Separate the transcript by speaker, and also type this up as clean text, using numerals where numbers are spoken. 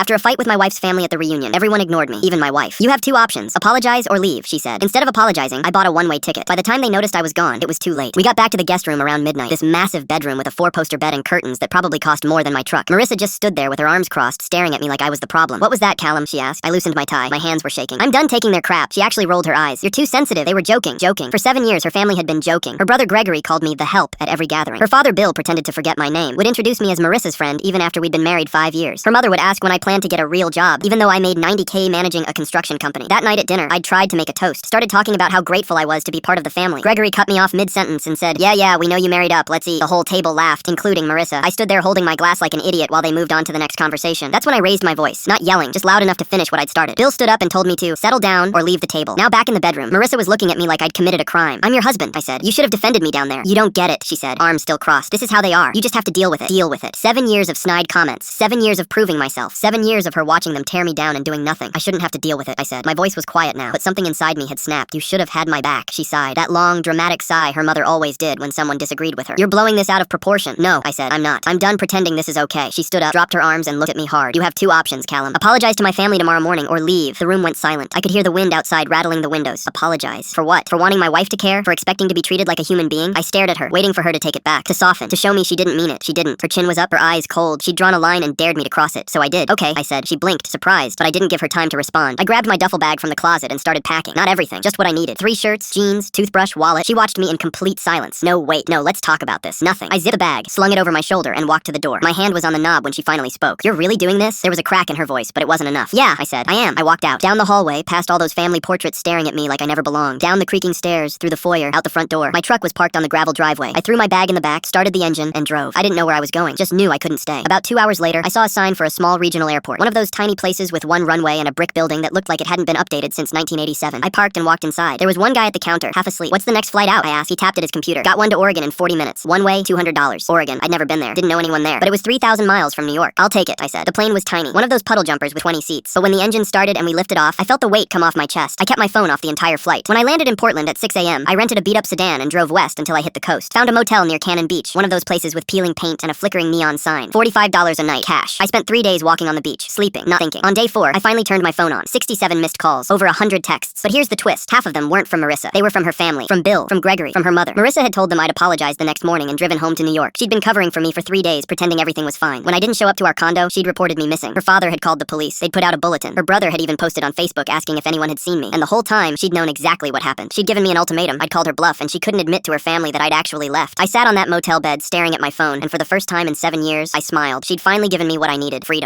Speaker 1: After a fight with my wife's family at the reunion, everyone ignored me, even my wife. You have two options, apologize or leave, she said. Instead of apologizing, I bought a one-way ticket. By the time they noticed I was gone, it was too late. We got back to the guest room around midnight, this massive bedroom with a four-poster bed and curtains that probably cost more than my truck. Marissa just stood there with her arms crossed, staring at me like I was the problem. What was that, Callum? She asked. I loosened my tie. My hands were shaking. I'm done taking their crap. She actually rolled her eyes. You're too sensitive. They were joking. For 7 years, her family had been joking. Her brother Gregory called me the help at every gathering. Her father Bill pretended to forget my name, would introduce me as Marissa's friend even after we'd been married 5 years. Her mother would ask when I planned to get a real job, even though I made $90K managing a construction company. That night at dinner, I'd tried to make a toast, started talking about how grateful I was to be part of the family. Gregory cut me off mid-sentence and said, yeah, we know you married up, let's eat. The whole table laughed, including Marissa. I stood there holding my glass like an idiot while they moved on to the next conversation. That's when I raised my voice, not yelling, just loud enough to finish what I'd started. Bill stood up and told me to settle down or leave the table. Now back in the bedroom, Marissa was looking at me like I'd committed a crime. I'm your husband, I said. You should have defended me down there. You don't get it, she said, arms still crossed. This is how they are. You just have to deal with it. Deal with it. 7 years of snide comments. 7 years of proving myself. 7 years of her watching them tear me down and doing nothing. I shouldn't have to deal with it, I said. My voice was quiet now, but something inside me had snapped. You should have had my back, she sighed. That long, dramatic sigh her mother always did when someone disagreed with her. You're blowing this out of proportion. No, I said, I'm not. I'm done pretending this is okay. She stood up, dropped her arms, and looked at me hard. You have two options, Callum. Apologize to my family tomorrow morning or leave. The room went silent. I could hear the wind outside rattling the windows. Apologize. For what? For wanting my wife to care? For expecting to be treated like a human being? I stared at her, waiting for her to take it back, to soften, to show me she didn't mean it. She didn't. Her chin was up, her eyes cold. She'd drawn a line and dared me to cross it, so I did. Okay, I said. She blinked, surprised, but I didn't give her time to respond. I grabbed my duffel bag from the closet and started packing. Not everything, just what I needed. 3 shirts, jeans, toothbrush, wallet. She watched me in complete silence. No, wait, no, let's talk about this. Nothing. I zipped the bag, slung it over my shoulder, and walked to the door. My hand was on the knob when she finally spoke. You're really doing this? There was a crack in her voice, but it wasn't enough. Yeah, I said. I am. I walked out. Down the hallway, past all those family portraits staring at me like I never belonged. Down the creaking stairs, through the foyer, out the front door. My truck was parked on the gravel driveway. I threw my bag in the back, started the engine, and drove. I didn't know where I was going. Just knew I couldn't stay. About 2 hours later, I saw a sign for a small regional airport. One of those tiny places with one runway and a brick building that looked like it hadn't been updated since 1987. I parked and walked inside. There was one guy at the counter, half asleep. What's the next flight out? I asked. He tapped at his computer. Got one to Oregon in 40 minutes. One way, $200. Oregon. I'd never been there. Didn't know anyone there. But it was 3,000 miles from New York. I'll take it, I said. The plane was tiny. One of those puddle jumpers with 20 seats. But when the engine started and we lifted off, I felt the weight come off my chest. I kept my phone off the entire flight. When I landed in Portland at 6 a.m., I rented a beat-up sedan and drove west until I hit the coast. Found a motel near Cannon Beach, one of those places with peeling paint and a flickering neon sign. $45 a night, cash. I spent 3 days walking on the beach, sleeping, not thinking. On day 4, I finally turned my phone on. 67 missed calls, over 100 texts. But here's the twist. Half of them weren't from Marissa. They were from her family, from Bill, from Gregory, from her mother. Marissa had told them I'd apologize the next morning and driven home to New York. She'd been covering for me for 3 days, pretending everything was fine. When I didn't show up to our condo, she'd reported me missing. Her father had called the police. They'd put out a bulletin. Her brother had even posted on Facebook asking if anyone had seen me. And the whole time, she'd known exactly what happened. She'd given me an ultimatum. I'd called her bluff, and she couldn't admit to her family that I'd actually left. I sat on that motel bed staring at my phone, and for the first time in 7 years, I smiled. She'd finally given me what I needed, freedom.